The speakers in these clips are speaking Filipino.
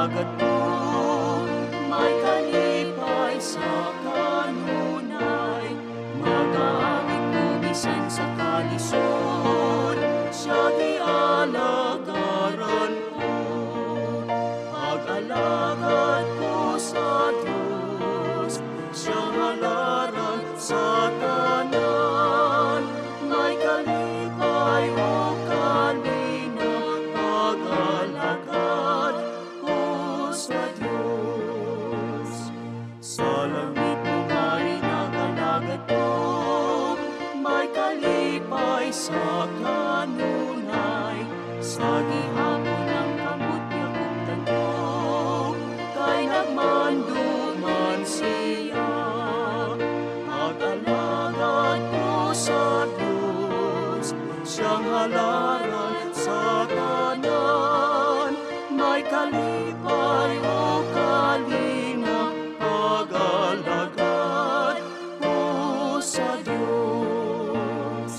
alagad ko, may kalipay sa kanunay. Mag-aawit ko bisan sa kalisod, siya di alagaran ko. Pag-alagad ko sa Diyos, siyang halaran sa tanan. May kalipay o kalina, pag-alagad ko sa Diyos. Sa langit mo nga'y nag-alagad ko, may kalipay sa kanunay. Sa gihapon ng kamot niya kong tanaw, kay nagmanduman siya. Mag-alagad ko sa Diyos, siyang halaran sa tanan. May kalipay o kalina, pag-alagad ko sa Diyos.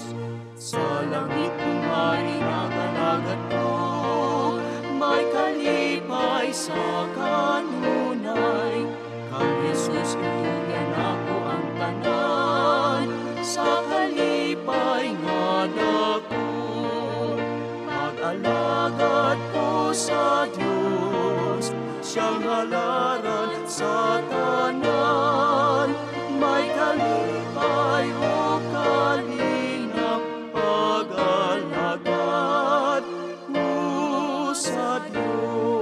Sa langit kong hari nag-alagad ko, may kalipay sa kanunay. Kang Jesus itugan ako ang tanan, sa kalipay nga dako. Mag-alagad ko sa Diyos, siyang halaran sa tanan. May kalipay o kalina, pag-alagad ko sa Diyos.